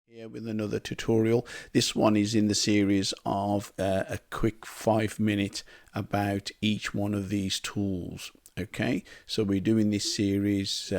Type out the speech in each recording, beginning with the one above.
Here with another tutorial. This one is in the series of a quick 5 minute about each one of these tools. Okay, so we're doing this series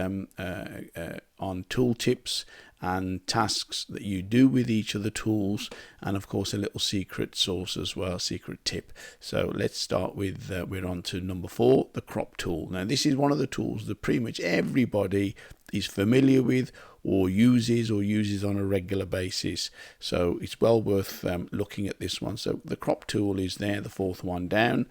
on tool tips and tasks that you do with each of the tools, and of course a little secret sauce as well, secret tip. So let's start with we're on to number 4, the crop tool. Now this is one of the tools that pretty much everybody is familiar with or uses on a regular basis, so it's well worth looking at this one. So the crop tool is there, the 4th one down.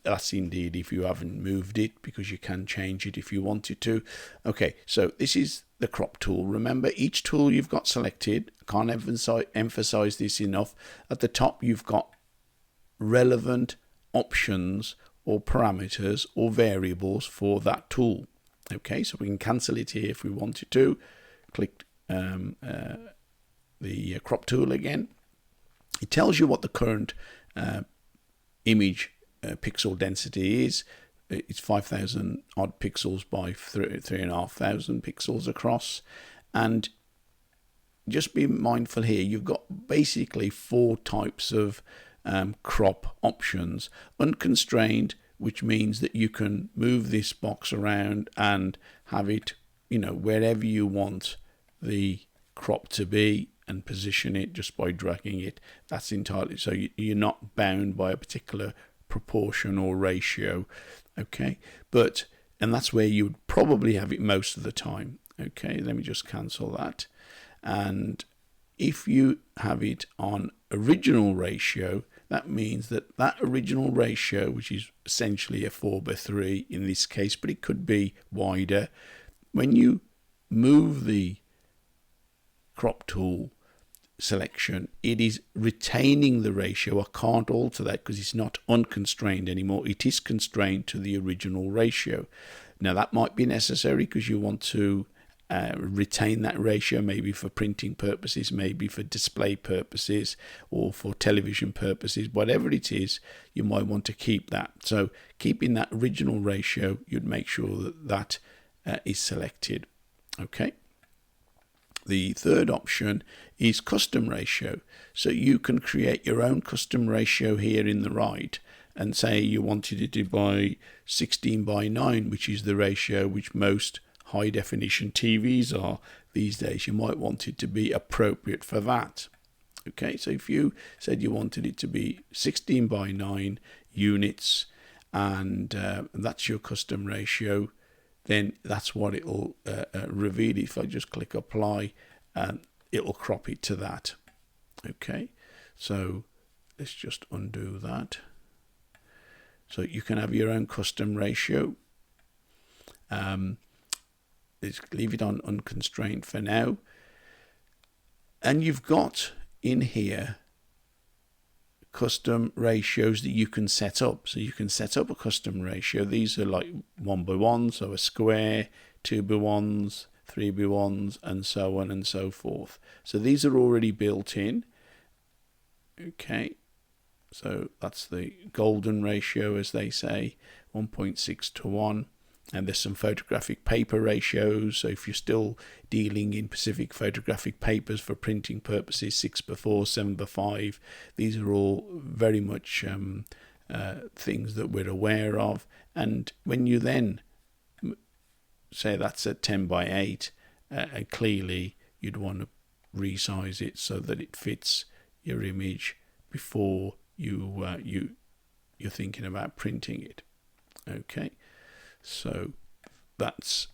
That's indeed if you haven't moved it, because you can change it if you wanted to. Okay, so this is the crop tool. Remember, each tool you've got selected, can't emphasize this enough, at the top you've got relevant options or parameters or variables for that tool. Okay, so we can cancel it here if we wanted to. Click the crop tool again. It tells you what the current image pixel density is. It's 5,000 odd pixels by 3,500 pixels across. And just be mindful here, you've got basically 4 types of crop options. Unconstrained, which means that you can move this box around and have it, wherever you want the crop to be, and position it just by dragging it. That's entirely, so you're not bound by a particular proportion or ratio. Okay, and that's where you would probably have it most of the time. Okay, let me just cancel that. And if you have it on original ratio, that means that original ratio, which is essentially a 4:3 in this case, but it could be wider, when you move the crop tool selection, it is retaining the ratio. I can't alter that because it's not unconstrained anymore. It is constrained to the original ratio. Now that might be necessary because you want to retain that ratio, maybe for printing purposes, maybe for display purposes, or for television purposes. Whatever it is, you might want to keep that. So keeping that original ratio, you'd make sure that is selected. Okay. The third option is custom ratio. So you can create your own custom ratio here in the right, and say you wanted it to be 16:9, which is the ratio which most high definition TVs are these days. You might want it to be appropriate for that. Okay, so if you said you wanted it to be 16:9 units, and that's your custom ratio, then that's what it'll reveal. If I just click apply, and it'll crop it to that. Okay, so let's just undo that. So you can have your own custom ratio. Let's leave it on unconstrained for now. And you've got in here custom ratios that you can set up. So you can set up a custom ratio. These are like 1:1, so a square, 2:1, 3:1, and so on and so forth. So these are already built in. Okay, so that's the golden ratio, as they say, 1.6:1. And there's some photographic paper ratios. So if you're still dealing in Pacific photographic papers for printing purposes, 6:4, 7:5, these are all very much things that we're aware of. And when you then say that's at 10:8, clearly you'd want to resize it so that it fits your image before you're thinking about printing it. Okay. So that's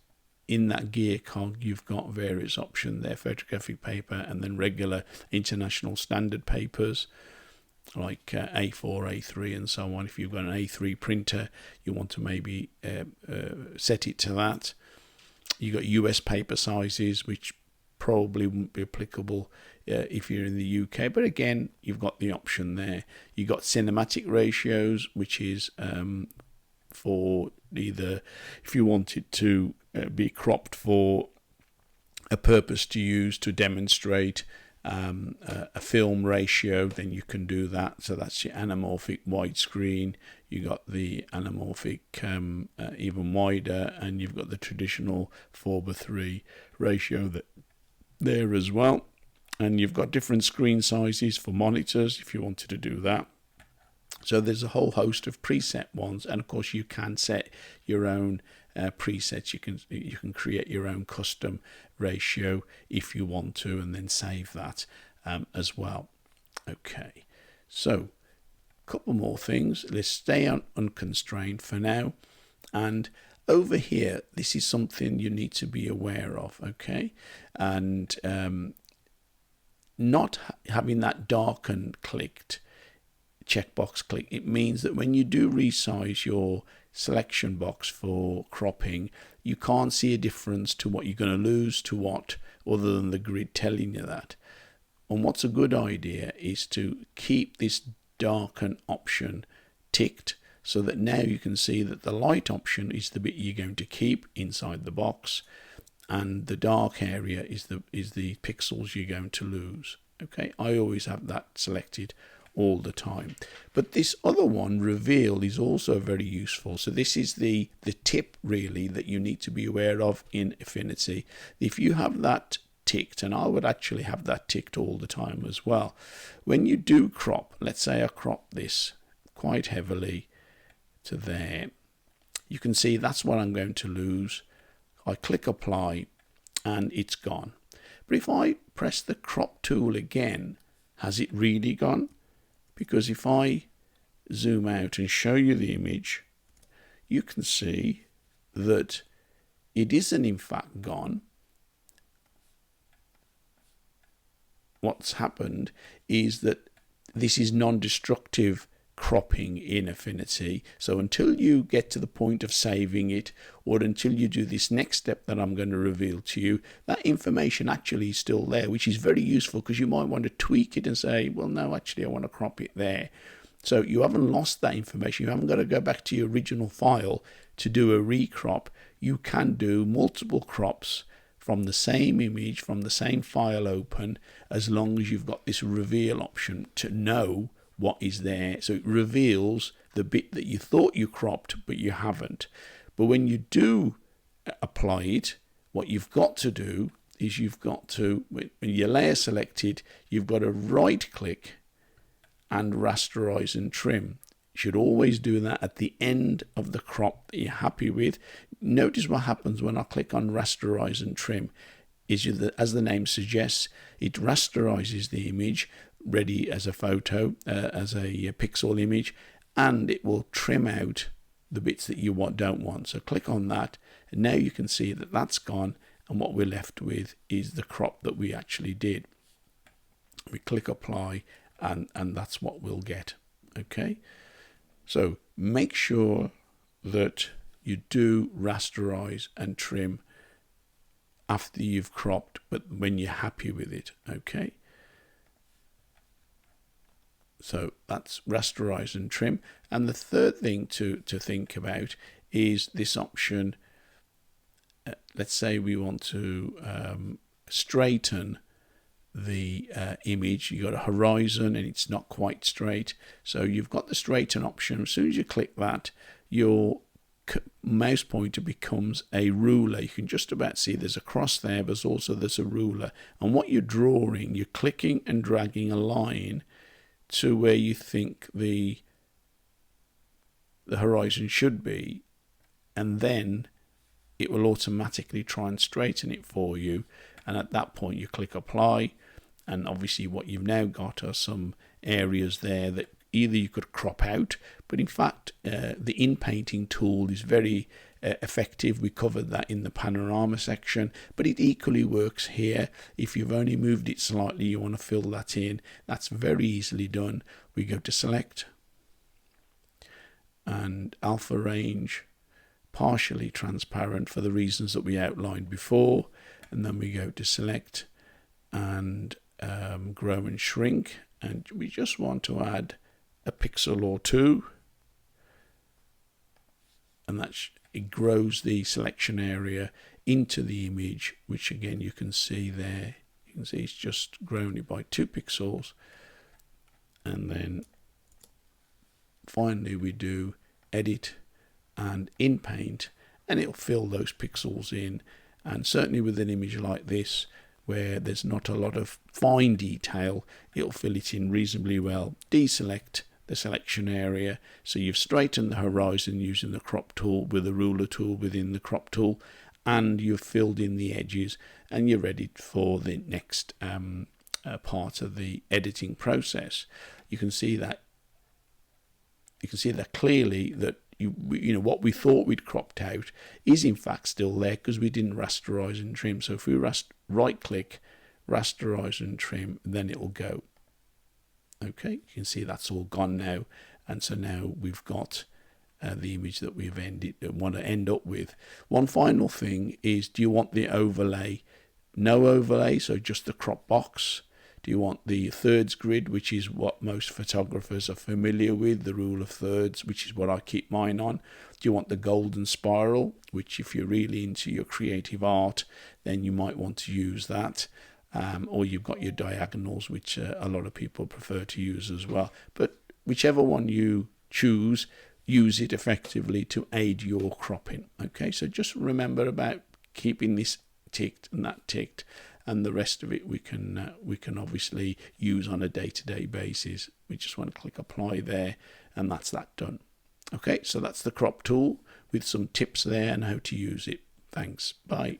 in that gear cog. You've got various options there: photographic paper, and then regular international standard papers like A4, A3, and so on. If you've got an A3 printer, you want to maybe set it to that. You've got US paper sizes, which probably won't be applicable if you're in the UK, but again, you've got the option there. You've got cinematic ratios, which is for either if you want it to be cropped for a purpose to use to demonstrate a film ratio, then you can do that. So that's your anamorphic widescreen. You got the anamorphic even wider, and you've got the traditional 4:3 ratio there as well. And you've got different screen sizes for monitors if you wanted to do that. So there's a whole host of preset ones, and of course you can set your own presets. You can create your own custom ratio if you want to, and then save that as well. Okay, so a couple more things. Let's stay on unconstrained for now. And over here, this is something you need to be aware of, okay? And not having that darken clicked, checkbox click, it means that when you do resize your selection box for cropping, you can't see a difference to what you're going to lose to what, other than the grid telling you that. And what's a good idea is to keep this darken option ticked, so that now you can see that the light option is the bit you're going to keep inside the box, and the dark area is the pixels you're going to lose. Okay, I always have that selected all the time. But this other one, reveal, is also very useful. So this is the tip really that you need to be aware of in Affinity. If you have that ticked, and I would actually have that ticked all the time as well, when you do crop, let's say I crop this quite heavily to there, you can see that's what I'm going to lose. I click apply and it's gone. But if I press the crop tool again, has it really gone? Because if I zoom out and show you the image, you can see that it isn't in fact gone. What's happened is that this is non-destructive cropping in Affinity. So until you get to the point of saving it, or until you do this next step that I'm going to reveal to you, that information actually is still there, which is very useful, because you might want to tweak it and say, well, no, actually I want to crop it there. So you haven't lost that information. You haven't got to go back to your original file to do a recrop. You can do multiple crops from the same image, from the same file open, as long as you've got this reveal option to know what is there. So it reveals the bit that you thought you cropped but you haven't. But when you do apply it, what you've got to do is you've got to, when your layer selected, you've got to right click and rasterize and trim. You should always do that at the end of the crop that you're happy with. Notice what happens when I click on rasterize and trim. As the name suggests, it rasterizes the image ready as a photo, as a pixel image, and it will trim out the bits that you don't want. So click on that, and now you can see that that's gone, and what we're left with is the crop that we actually did. We click apply, and that's what we'll get. Okay, so make sure that you do rasterize and trim after you've cropped, but when you're happy with it. Okay, so that's rasterize and trim. And the third thing to think about is this option. Let's say we want to straighten the image. You got a horizon and it's not quite straight, so you've got the straighten option. As soon as you click that, your mouse pointer becomes a ruler. You can just about see there's a cross there, but there's a ruler, and what you're drawing, you're clicking and dragging a line to where you think the horizon should be, and then it will automatically try and straighten it for you. And at that point you click apply, and obviously what you've now got are some areas there that either you could crop out, but in fact the in-painting tool is very effective. We covered that in the panorama section, but it equally works here. If you've only moved it slightly, you want to fill that in, that's very easily done. We go to select, and alpha range, partially transparent for the reasons that we outlined before, and then we go to select and grow and shrink, and we just want to add a pixel or two, and it grows the selection area into the image, which again you can see there. You can see it's just grown it by 2 pixels, and then finally we do edit and in paint, and it'll fill those pixels in. And certainly with an image like this, where there's not a lot of fine detail, it'll fill it in reasonably well. Deselect the selection area, so you've straightened the horizon using the crop tool with the ruler tool within the crop tool, and you've filled in the edges, and you're ready for the next part of the editing process. You can see that clearly that you know what we thought we'd cropped out is in fact still there, because we didn't rasterize and trim. So if we right click, rasterize and trim, then it will go. Okay, you can see that's all gone now, and so now we've got the image that we've want to end up with. One final thing is, do you want the overlay? No overlay, so just the crop box. Do you want the thirds grid, which is what most photographers are familiar with, the rule of thirds, which is what I keep mine on? Do you want the golden spiral, which if you're really into your creative art, then you might want to use that? Or you've got your diagonals, which a lot of people prefer to use as well. But whichever one you choose, use it effectively to aid your cropping. Okay, so just remember about keeping this ticked and that ticked, and the rest of it we can obviously use on a day-to-day basis. We just want to click apply there, and that's that done. Okay, so that's the crop tool with some tips there and how to use it. Thanks. Bye.